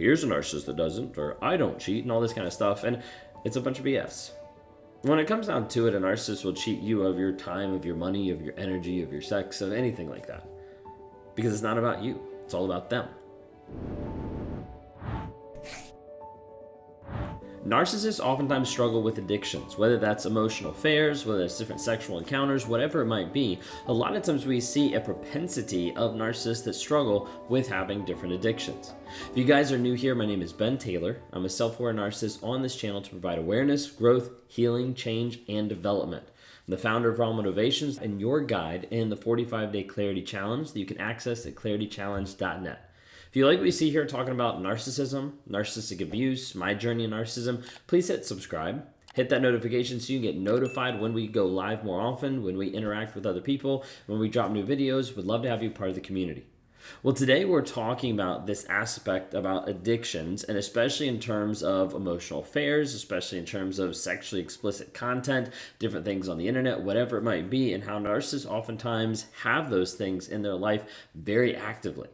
here's a narcissist that doesn't, or I don't cheat, and all this kind of stuff. And it's a bunch of BS. When it comes down to it, a narcissist will cheat you of your time, of your money, of your energy, of your sex, of anything like that. Because it's not about you. It's all about them. Narcissists oftentimes struggle with addictions, whether that's emotional affairs, whether it's different sexual encounters, whatever it might be. A lot of times we see a propensity of narcissists that struggle with having different addictions. If you guys are new here, my name is Ben Taylor. I'm a self-aware narcissist on this channel to provide awareness, growth, healing, change, and development. I'm the founder of Raw Motivations and your guide in the 45-Day Clarity Challenge that you can access at claritychallenge.net. If you like what you see here talking about narcissism, narcissistic abuse, my journey in narcissism, please hit subscribe. Hit that notification so you can get notified when we go live more often, when we interact with other people, when we drop new videos. We'd love to have you part of the community. Well, today we're talking about this aspect about addictions, and especially in terms of emotional affairs, especially in terms of sexually explicit content, different things on the internet, whatever it might be, and how narcissists oftentimes have those things in their life very actively.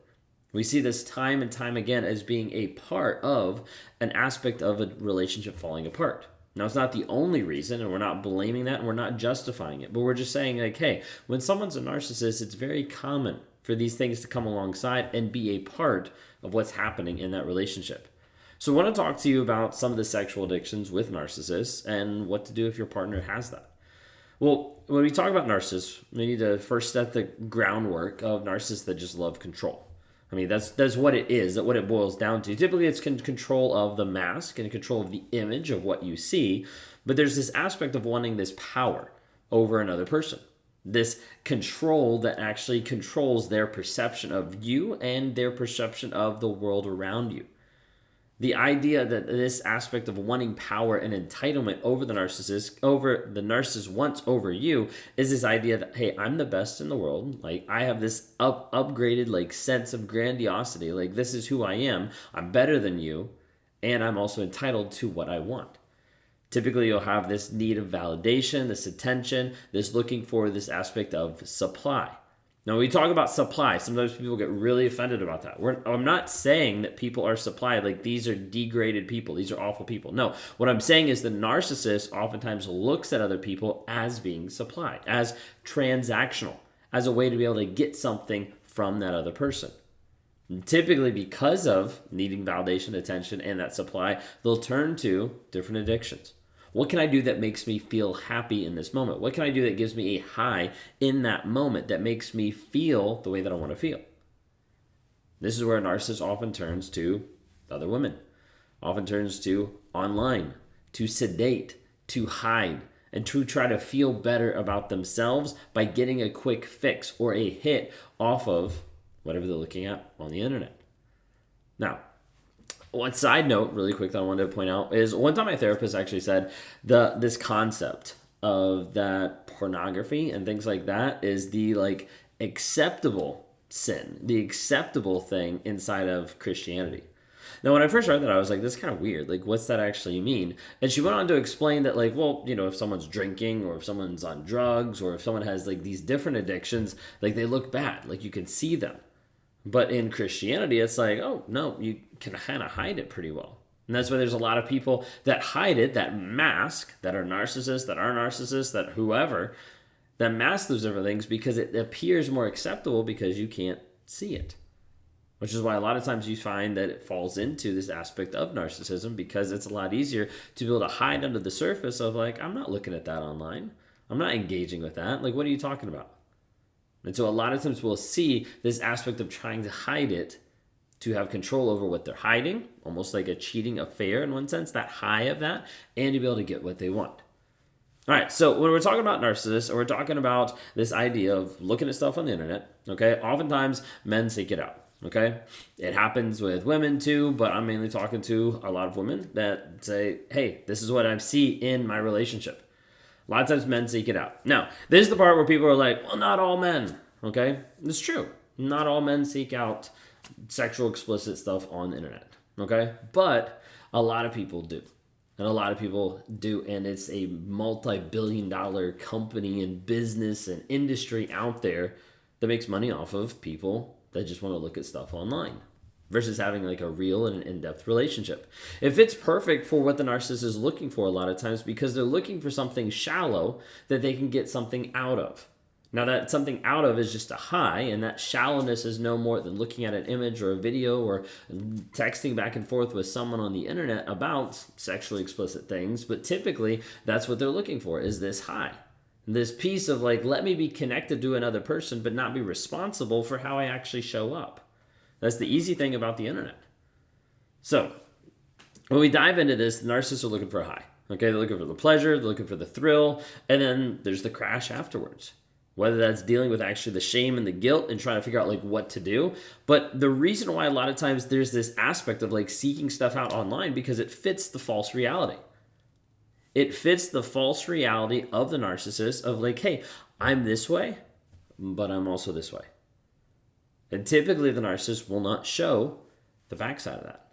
We see this time and time again as being a part of an aspect of a relationship falling apart. Now, it's not the only reason, and we're not blaming that, and we're not justifying it, but we're just saying, like, hey, when someone's a narcissist, it's very common for these things to come alongside and be a part of what's happening in that relationship. So I want to talk to you about some of the sexual addictions with narcissists and what to do if your partner has that. Well, when we talk about narcissists, we need to first set the groundwork of narcissists that just love control. I mean, that's what it is, what it boils down to. Typically, it's control of the mask and control of the image of what you see, but there's this aspect of wanting this power over another person. This control that actually controls their perception of you and their perception of the world around you. The idea that this aspect of wanting power and entitlement over the narcissist wants over you is this idea that, hey, I'm the best in the world. Like, I have this upgraded like sense of grandiosity. Like, this is who I am. I'm better than you. And I'm also entitled to what I want. Typically, you'll have this need of validation, this attention, this looking for this aspect of supply. Now, when we talk about supply, sometimes people get really offended about that. I'm not saying that people are supplied, like these are degraded people, these are awful people. No, what I'm saying is the narcissist oftentimes looks at other people as being supplied, as transactional, as a way to be able to get something from that other person. And typically, because of needing validation, attention, and that supply, they'll turn to different addictions. What can I do that makes me feel happy in this moment? What can I do that gives me a high in that moment that makes me feel the way that I want to feel? This is where a narcissist often turns to other women, often turns to online, to sedate, to hide, and to try to feel better about themselves by getting a quick fix or a hit off of whatever they're looking at on the internet. Now, one side note, really quick, that I wanted to point out is one time my therapist actually said this concept of that pornography and things like that is the like acceptable sin, the acceptable thing inside of Christianity. Now, when I first read that, I was like, this is kind of weird. Like, what's that actually mean? And she went on to explain that, like, well, you know, if someone's drinking or if someone's on drugs or if someone has like these different addictions, like they look bad, like you can see them. But in Christianity, it's like, oh, no, you can kind of hide it pretty well. And that's why there's a lot of people that hide it, that mask, that are narcissists, that whoever, that mask those different things because it appears more acceptable because you can't see it. Which is why a lot of times you find that it falls into this aspect of narcissism because it's a lot easier to be able to hide under the surface of like, I'm not looking at that online. I'm not engaging with that. Like, what are you talking about? And so a lot of times we'll see this aspect of trying to hide it to have control over what they're hiding, almost like a cheating affair in one sense, that high of that, and to be able to get what they want. All right, so when we're talking about narcissists, or we're talking about this idea of looking at stuff on the internet, okay, oftentimes men seek it out, okay? It happens with women too, but I'm mainly talking to a lot of women that say, hey, this is what I see in my relationship. A lot of times men seek it out. Now, this is the part where people are like, well, not all men, okay? It's true. Not all men seek out sexual explicit stuff on the internet, okay? But a lot of people do. And a lot of people do, and it's a multi-billion-dollar company and business and industry out there that makes money off of people that just want to look at stuff online. versus having like a real and an in-depth relationship. It fits perfect for what the narcissist is looking for a lot of times because they're looking for something shallow that they can get something out of. Now that something out of is just a high, and that shallowness is no more than looking at an image or a video or texting back and forth with someone on the internet about sexually explicit things, but typically that's what they're looking for, is this high. This piece of like, let me be connected to another person but not be responsible for how I actually show up. That's the easy thing about the internet. So when we dive into this, the narcissists are looking for a high. Okay, they're looking for the pleasure, they're looking for the thrill, and then there's the crash afterwards. Whether that's dealing with actually the shame and the guilt and trying to figure out like what to do. But the reason why a lot of times there's this aspect of like seeking stuff out online because it fits the false reality. It fits the false reality of the narcissist of like, hey, I'm this way, but I'm also this way. And typically the narcissist will not show the backside of that.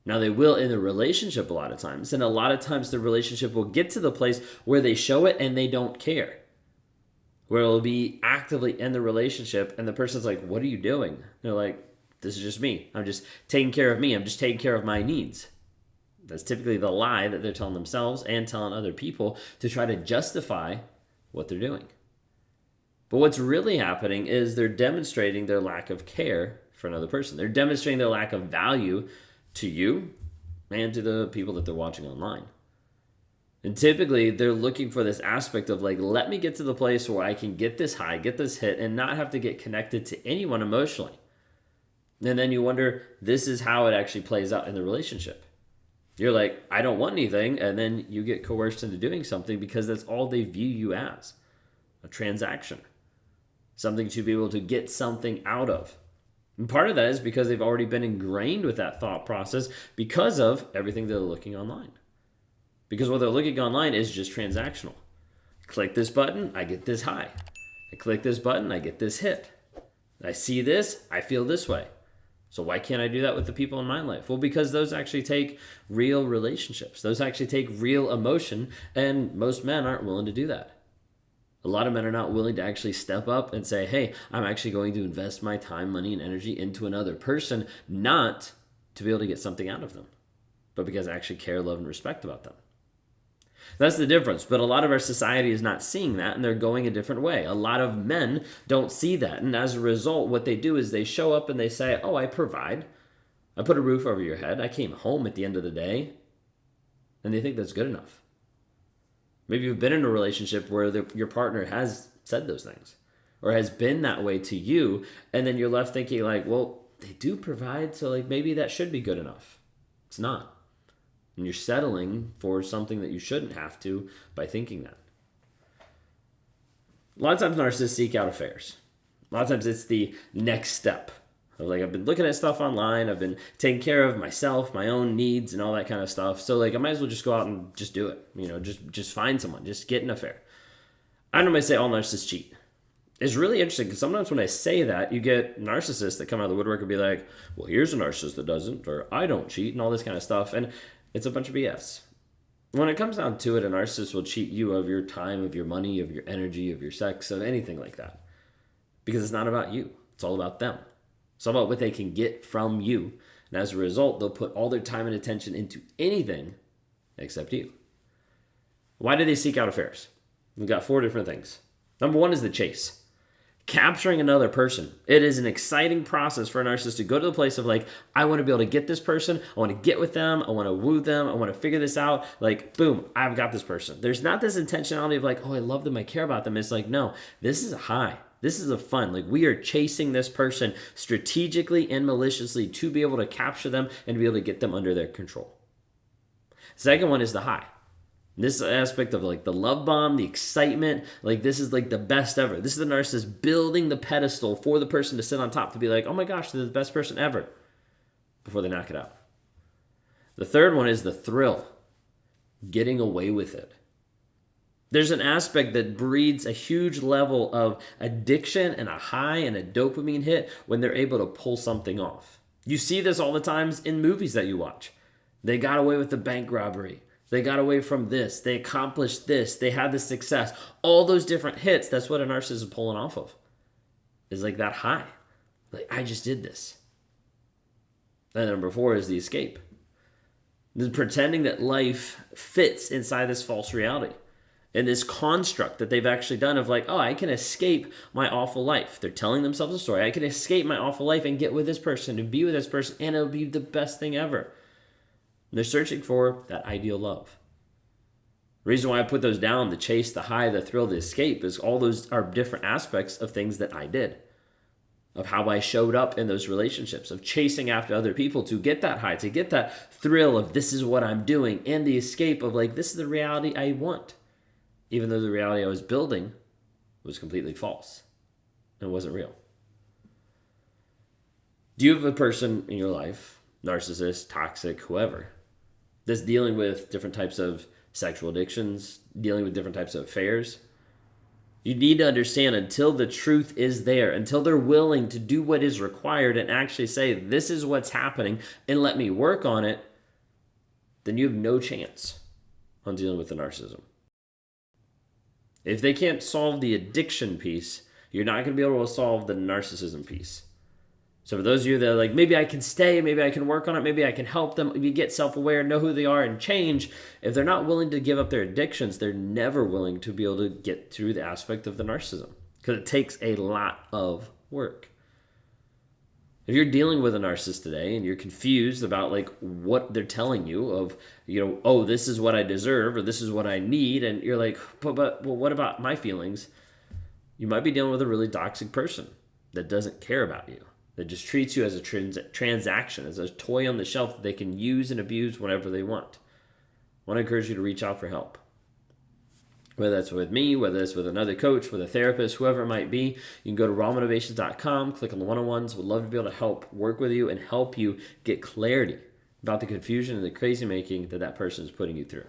Now they will in the relationship a lot of times, and a lot of times the relationship will get to the place where they show it and they don't care. Where it'll be actively in the relationship and the person's like, what are you doing? They're like, this is just me. I'm just taking care of me. I'm just taking care of my needs. That's typically the lie that they're telling themselves and telling other people to try to justify what they're doing. But what's really happening is they're demonstrating their lack of care for another person. They're demonstrating their lack of value to you and to the people that they're watching online. And typically they're looking for this aspect of like, let me get to the place where I can get this high, get this hit, and not have to get connected to anyone emotionally. And then you wonder, this is how it actually plays out in the relationship. You're like, I don't want anything, and then you get coerced into doing something because that's all they view you as, a transaction. Something to be able to get something out of. And part of that is because they've already been ingrained with that thought process because of everything they're looking online. Because what they're looking online is just transactional. Click this button, I get this high. I click this button, I get this hit. I see this, I feel this way. So why can't I do that with the people in my life? Well, because those actually take real relationships. Those actually take real emotion, and most men aren't willing to do that. A lot of men are not willing to actually step up and say, hey, I'm actually going to invest my time, money, and energy into another person, not to be able to get something out of them, but because I actually care, love, and respect about them. That's the difference. But a lot of our society is not seeing that, and they're going a different way. A lot of men don't see that. And as a result, what they do is they show up and they say, oh, I provide. I put a roof over your head. I came home at the end of the day. And they think that's good enough. Maybe you've been in a relationship where your partner has said those things or has been that way to you. And then you're left thinking like, well, they do provide. So like maybe that should be good enough. It's not. And you're settling for something that you shouldn't have to by thinking that. A lot of times narcissists seek out affairs. A lot of times it's the next step. Like I've been looking at stuff online. I've been taking care of myself, my own needs and all that kind of stuff. So like I might as well just go out and just do it. You know, just find someone, just get an affair. I don't know if I say all narcissists cheat. It's really interesting because sometimes when I say that, you get narcissists that come out of the woodwork and be like, well, here's a narcissist that doesn't, or I don't cheat and all this kind of stuff. And it's a bunch of BS. When it comes down to it, a narcissist will cheat you of your time, of your money, of your energy, of your sex, of anything like that. Because it's not about you. It's all about them. It's all about what they can get from you. And as a result, they'll put all their time and attention into anything except you. Why do they seek out affairs? We've got 4 different things. Number 1 is the chase. Capturing another person. It is an exciting process for a narcissist to go to the place of like, I want to be able to get this person. I want to get with them. I want to woo them. I want to figure this out. Like, boom, I've got this person. There's not this intentionality of like, oh, I love them. I care about them. It's like, no, this is a high. This is a fun. Like we are chasing this person strategically and maliciously to be able to capture them and to be able to get them under their control. Second one is the high. This aspect of like the love bomb, the excitement, like this is like the best ever. This is the narcissist building the pedestal for the person to sit on top to be like, oh my gosh, they're the best person ever before they knock it out. The third one is the thrill, getting away with it. There's an aspect that breeds a huge level of addiction and a high and a dopamine hit when they're able to pull something off. You see this all the times in movies that you watch. They got away with the bank robbery. They got away from this. They accomplished this. They had this success. All those different hits, that's what a narcissist is pulling off of. Is like that high. Like, I just did this. And number 4 is the escape. The pretending that life fits inside this false reality and this construct that they've actually done of like, oh, I can escape my awful life. They're telling themselves a story. I can escape my awful life and get with this person and be with this person, and it'll be the best thing ever. And they're searching for that ideal love. The reason why I put those down, the chase, the high, the thrill, the escape, is all those are different aspects of things that I did, of how I showed up in those relationships, of chasing after other people to get that high, to get that thrill of this is what I'm doing, and the escape of like, this is the reality I want, even though the reality I was building was completely false and wasn't real. Do you have a person in your life, narcissist, toxic, whoever, that's dealing with different types of sexual addictions, dealing with different types of affairs? You need to understand, until the truth is there, until they're willing to do what is required and actually say, this is what's happening and let me work on it, then you have no chance on dealing with the narcissism. If they can't solve the addiction piece, you're not going to be able to solve the narcissism piece. So for those of you that are like, maybe I can stay, maybe I can work on it, maybe I can help them, maybe get self-aware, know who they are, and change. If they're not willing to give up their addictions, they're never willing to be able to get through the aspect of the narcissism, because it takes a lot of work. If you're dealing with a narcissist today and you're confused about like what they're telling you of, oh, this is what I deserve or this is what I need, and you're like, but what about my feelings? You might be dealing with a really toxic person that doesn't care about you, that just treats you as a transaction, as a toy on the shelf that they can use and abuse whenever they want. I want to encourage you to reach out for help. Whether that's with me, whether it's with another coach, with a therapist, whoever it might be, you can go to rawmotivations.com, click on the one-on-ones. Would love to be able to help work with you and help you get clarity about the confusion and the crazy making that person is putting you through.